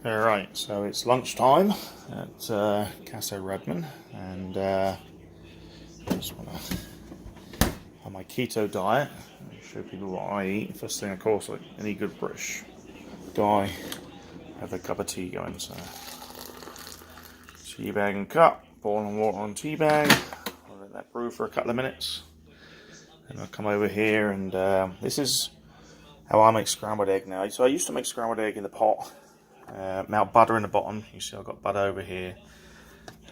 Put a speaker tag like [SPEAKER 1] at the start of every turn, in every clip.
[SPEAKER 1] Alright, so it's lunchtime at Casa Redmond, and I just want to have my keto diet and show people what I eat. First thing, of course, like any good British guy, have a cup of tea going. So, tea bag and cup, boiling water on tea bag. I'll let that brew for a couple of minutes, and I'll come over here and this is how I make scrambled egg now. So I used to make scrambled egg in the pot. Melt butter in the bottom. You see I've got butter over here,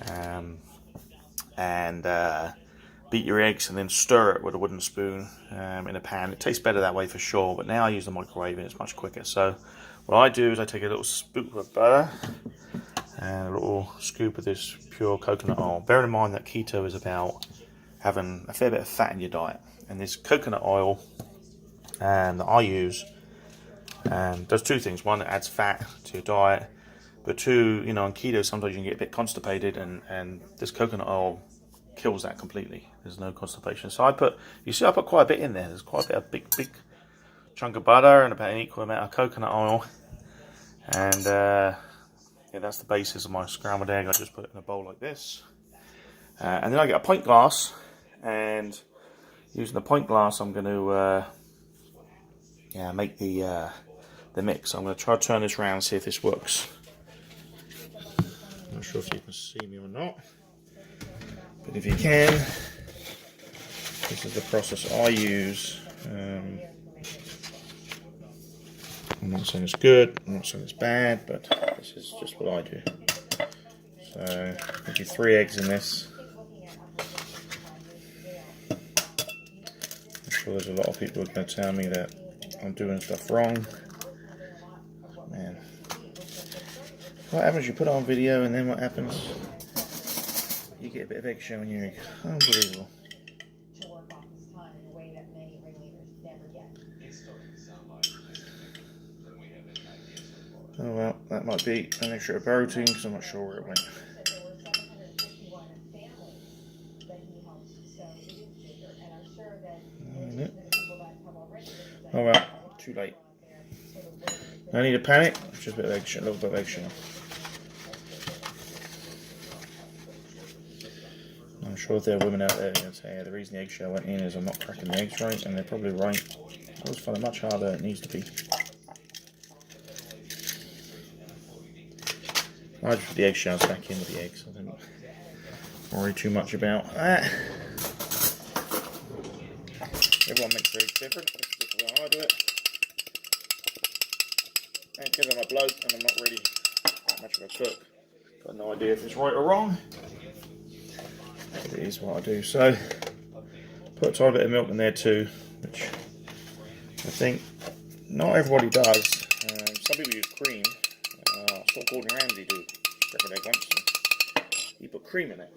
[SPEAKER 1] and beat your eggs and then stir it with a wooden spoon in a pan. It tastes better that way for sure, but now I use the microwave and it's much quicker. So what I do is I take a little scoop of butter and a little scoop of this pure coconut oil. Bear in mind that keto is about having a fair bit of fat in your diet, and this coconut oil that I use does two things. One, it adds fat to your diet, but two, you know, on keto sometimes you can get a bit constipated, and this coconut oil kills that completely. There's no constipation. So I put quite a bit in there. There's quite a bit, big chunk of butter and about an equal amount of coconut oil, and yeah, that's the basis of my scrambled egg. I just put it in a bowl like this, and then I get a pint glass, and using the pint glass I'm going to make the mix. I'm going to try to turn this around and see if this works. I'm not sure if you can see me or not, but if you can, this is the process I use. I'm not saying it's good, I'm not saying it's bad, but this is just what I do. So, I'll do 3 eggs in this. I'm sure there's a lot of people who are going to tell me that I'm doing stuff wrong. Man, what happens? You put it on video, and then what happens? You get a bit of eggshell in your egg. Unbelievable. Oh well, that might be an extra protein because I'm not sure where it went. Oh well, too late. No need to panic, just a bit of eggshell, a little bit of eggshell. I'm sure if there are women out there who say, yeah, the reason the eggshell went in is I'm not cracking the eggs right, and they're probably right. I always find it much harder than it needs to be. I just put the eggshells back in with the eggs. I don't worry too much about that. Everyone makes eggs different. This is the way I do it. And because I'm a bloke and I'm not really that much of a cook, got no idea if it's right or wrong. It is what I do. So, put a tiny bit of milk in there too, which I think not everybody does. Some people use cream. I saw Gordon Ramsay do scrambled egg once, and he put cream in it.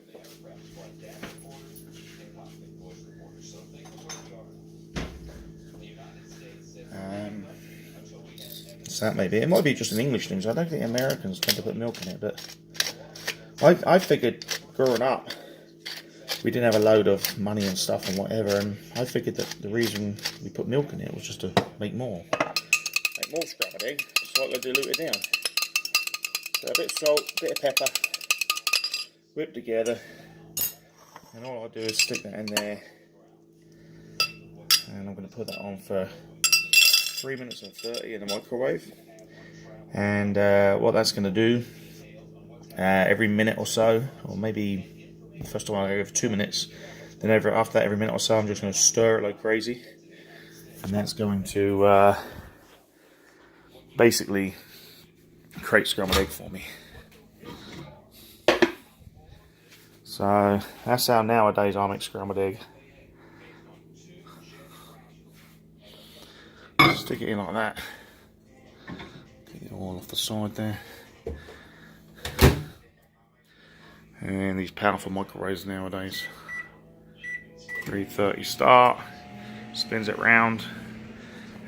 [SPEAKER 1] So that may be. It might be just an English thing. So I don't think Americans tend to put milk in it, but I figured growing up we didn't have a load of money and stuff and whatever, and I figured that the reason we put milk in it was just to make more scrambled egg, slightly dilute it down. So a bit of salt, a bit of pepper, whip together, and all I do is stick that in there, and I'm going to put that on for 3 minutes and 30 in the microwave. And what that's going to do, every minute or so, or maybe first of all I go for 2 minutes, then after that every minute or so I'm just going to stir it like crazy, and that's going to basically create scrambled egg for me. So that's how nowadays I make scrambled egg. Stick it in like that. Get it all off the side there. And these powerful microwaves nowadays. 330 start, spins it round,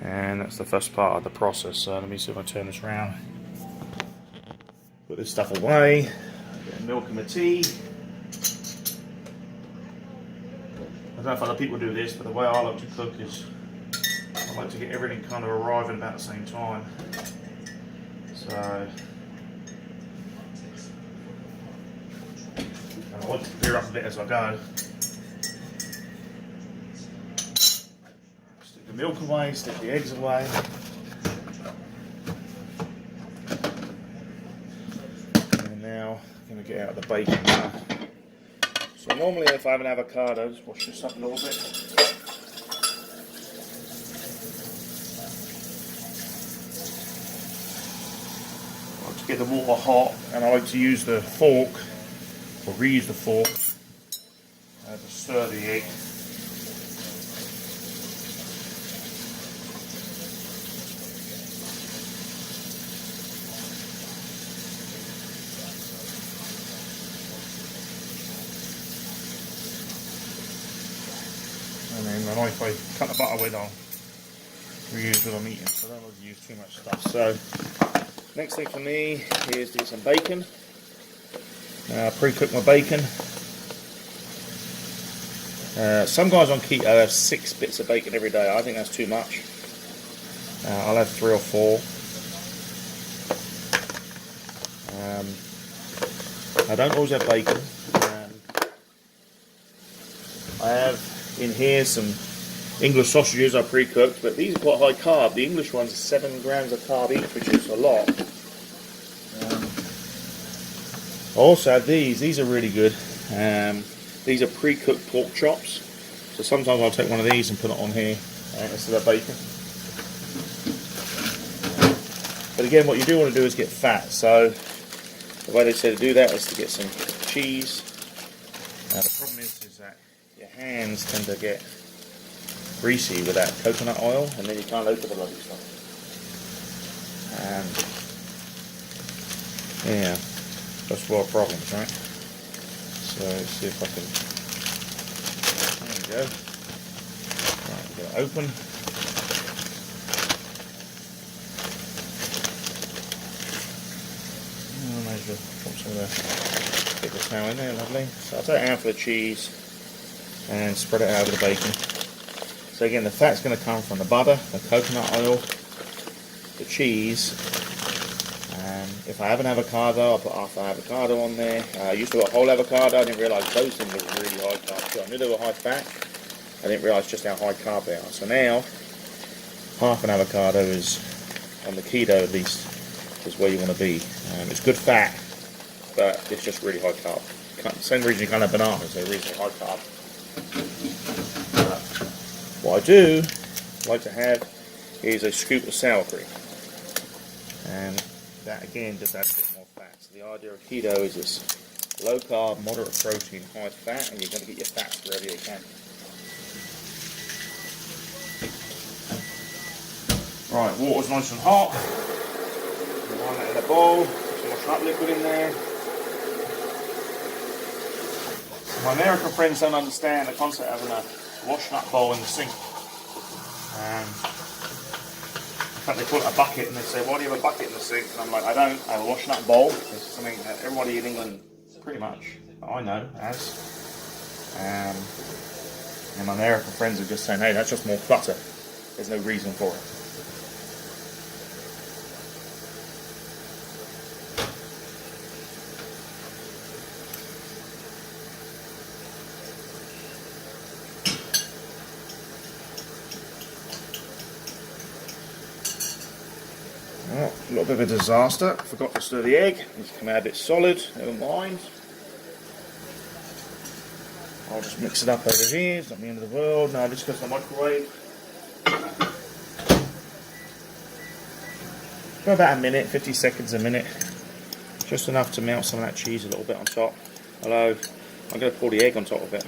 [SPEAKER 1] and that's the first part of the process. So let me see if I turn this around. Put this stuff away. Get milk in my tea. I don't know if other people do this, but the way I like to cook is I like to get everything kind of arriving about the same time. So And I want to clear up a bit as I go. Stick the milk away, stick the eggs away. And now I'm going to get out the bacon now. So normally if I have an avocado, just wash this up a little bit. Get the water hot, and I like to use the fork, or reuse the fork, to stir the egg. And then the knife I cut the butter with, I'll reuse what I'm eating, so I don't want to use too much stuff. So next thing for me is to get some bacon. Pre-cook my bacon. Some guys on keto have 6 bits of bacon every day. I think that's too much. I'll have 3 or 4. I don't always have bacon. I have in here some English sausages I pre-cooked, but these are quite high carb. The English ones are 7 grams of carb each, which is a lot. I also have these are really good. These are pre-cooked pork chops. So sometimes I'll take one of these and put it on here instead of bacon. But again, what you do want to do is get fat. So the way they say to do that is to get some cheese. The problem is that your hands tend to get greasy with that coconut oil, and then you can't open the bloody stuff. Yeah, that's one of the problems, right? So let's see if I can. There we go. Right, get it open. Get this now in there, lovely. So I'll take a handful of cheese and spread it out over the bacon. So again, the fat's going to come from the butter, the coconut oil, the cheese, and if I have an avocado, I'll put half an avocado on there. I used to put a whole avocado. I didn't realise those things were really high carb. So I knew they were high fat. I didn't realise just how high carb they are. So now, half an avocado is, on the keto at least, is where you want to be. It's good fat, but it's just really high carb. Same reason you can't have bananas, they're really high carb. What I do like to have is a scoop of sour cream, and that again just adds a bit more fat. So the idea of keto is it's low carb, moderate protein, high fat, and you're going to get your fats wherever you can. Right, water's nice and hot. Line that in a bowl, some washing up liquid in there. My American friends don't understand the concept of having a washing up bowl in the sink. In fact, they call it a bucket, and they say, "Why do you have a bucket in the sink?" And I'm like, "I don't. I have a washing up bowl. It's something that everybody in England, pretty much, that I know, has." And my American friends are just saying, "Hey, that's just more clutter. There's no reason for it." Oh, a little bit of a disaster. Forgot to stir the egg. It's come out a bit solid. Never mind. I'll just mix it up over here. It's not the end of the world. Now this goes to the microwave. For about a minute, 50 seconds a minute. Just enough to melt some of that cheese a little bit on top. Although I'm going to pour the egg on top of it.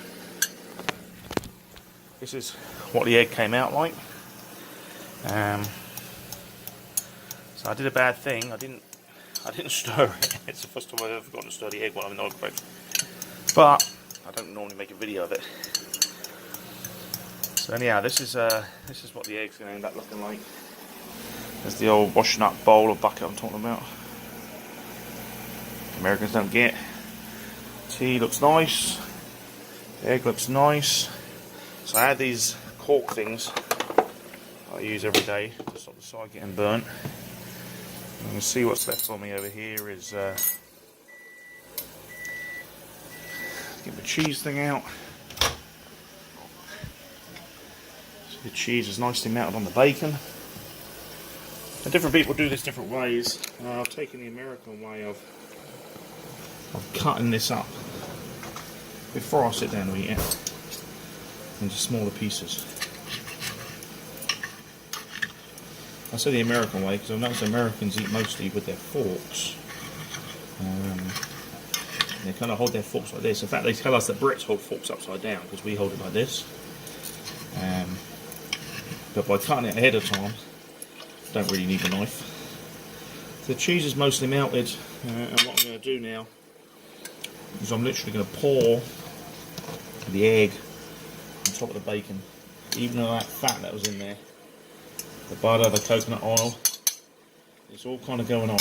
[SPEAKER 1] This is what the egg came out like. So I did a bad thing. I didn't stir it. It's the first time I've ever forgotten to stir the egg while I'm in the microwave. But I don't normally make a video of it. So anyhow, this is what the egg's going to end up looking like. There's the old washing up bowl or bucket I'm talking about. Americans don't get. Tea looks nice. The egg looks nice. So I had these cork things I use every day to stop the side getting burnt. You can see what's left for me over here is Get the cheese thing out. So the cheese is nicely melted on the bacon. And different people do this different ways. I've taken the American way of cutting this up before I sit down to eat it into smaller pieces. I say the American way because I've noticed Americans eat mostly with their forks. They kind of hold their forks like this. In fact, they tell us that Brits hold forks upside down because we hold it like this. But by cutting it ahead of time, don't really need a knife. The cheese is mostly melted, and what I'm going to do now is I'm literally going to pour the egg on top of the bacon, even though that fat that was in there, the butter, the coconut oil, it's all kind of going on.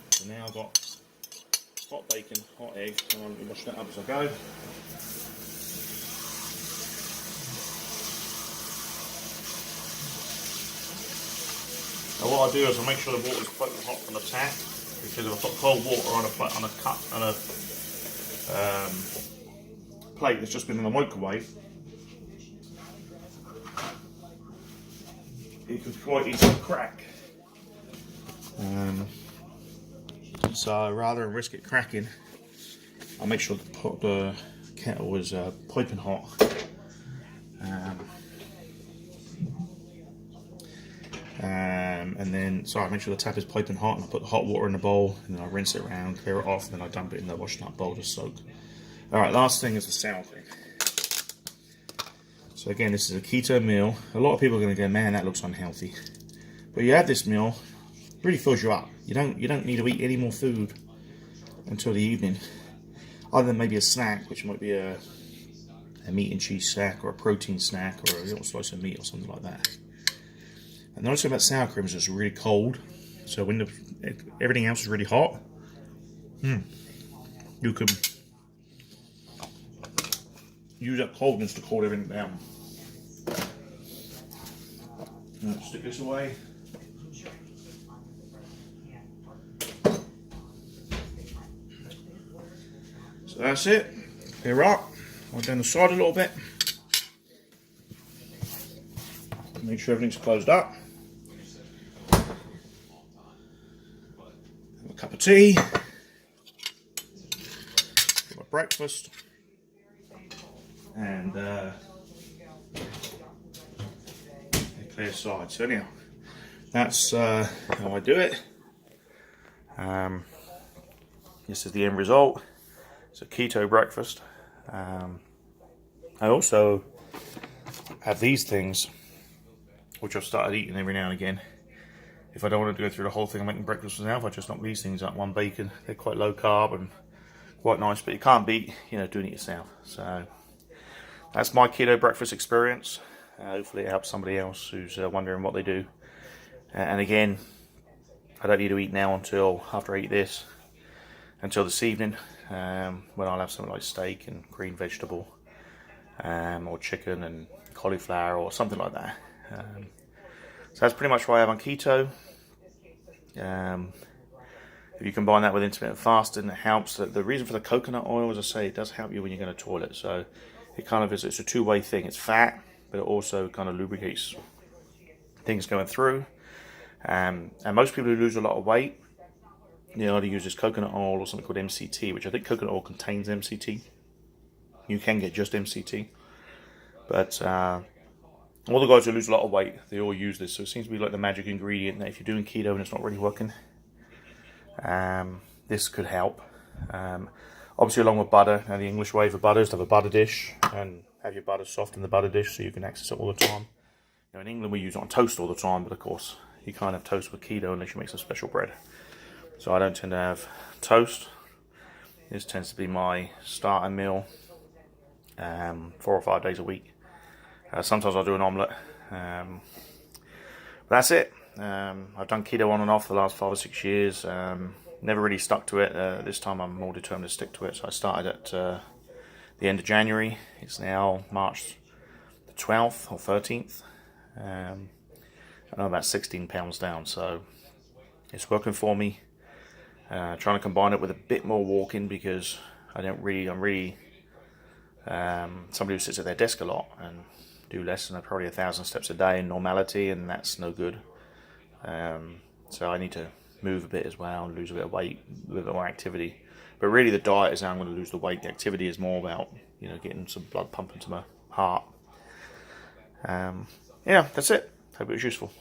[SPEAKER 1] So now I've got hot bacon, hot egg, and I'm going to wash that up as I go. Now what I do is I make sure the water is piping hot from the tap, because if I put cold water on a plate that's just been in the microwave, it could quite easily crack. So rather than risk it cracking, I'll make sure the kettle is piping hot. And then, sorry, make sure the tap is piping hot, and I put the hot water in the bowl, and then I rinse it around, clear it off, and then I dump it in the washing up bowl to soak. Alright, last thing is the sour cream. So again, this is a keto meal. A lot of people are going to go, man, that looks unhealthy. But you have this meal, it really fills you up. You don't need to eat any more food until the evening, other than maybe a snack, which might be a meat and cheese snack, or a protein snack, or a little slice of meat or something like that. And the nice thing about sour cream is it's really cold, so when everything else is really hot, you can use that coldness to cool everything down. Now, stick this away. So that's it. Clear up. I'll down the side a little bit. Make sure everything's closed up. Have a cup of tea. For my breakfast. And a clear side. So anyhow, that's how I do it. This is the end result. It's a keto breakfast. I also have these things, which I've started eating every now and again. If I don't want to go through the whole thing of making breakfast myself, I just knock these things up. One bacon, they're quite low carb and quite nice, but you can't beat, doing it yourself. So that's my keto breakfast experience. Hopefully it helps somebody else who's wondering what they do. And again, I don't need to eat now until after I eat this, until this evening, when I'll have something like steak and green vegetable, or chicken and cauliflower or something like that. So that's pretty much what I have on keto. If you combine that with intermittent fasting, it helps. The reason for the coconut oil, as I say, it does help you when you're going to toilet. So it kind of is, it's a two-way thing. It's fat, but it also kind of lubricates things going through. And most people who lose a lot of weight, either use this coconut oil or something called MCT, which I think coconut oil contains MCT. You can get just MCT. But all the guys who lose a lot of weight, they all use this. So it seems to be like the magic ingredient that if you're doing keto and it's not really working, this could help. Obviously along with butter. Now the English way for butter is to have a butter dish and have your butter soft in the butter dish so you can access it all the time. In England we use it on toast all the time, but of course you can't have toast with keto unless you make some special bread. So I don't tend to have toast. This tends to be my starter meal 4 or 5 days a week. Sometimes I'll do an omelette. But that's it. I've done keto on and off the last 5 or 6 years. Never really stuck to it. This time I'm more determined to stick to it. So I started at the end of January. It's now March the 12th or 13th. I'm about 16 pounds down. So it's working for me. Trying to combine it with a bit more walking because I'm really somebody who sits at their desk a lot and do less than probably 1,000 steps a day in normality, and that's no good. So I need to move a bit as well, lose a bit of weight, a bit more activity. But really, the diet is how I'm going to lose the weight. The activity is more about getting some blood pumping to my heart. Yeah, that's it. Hope it was useful.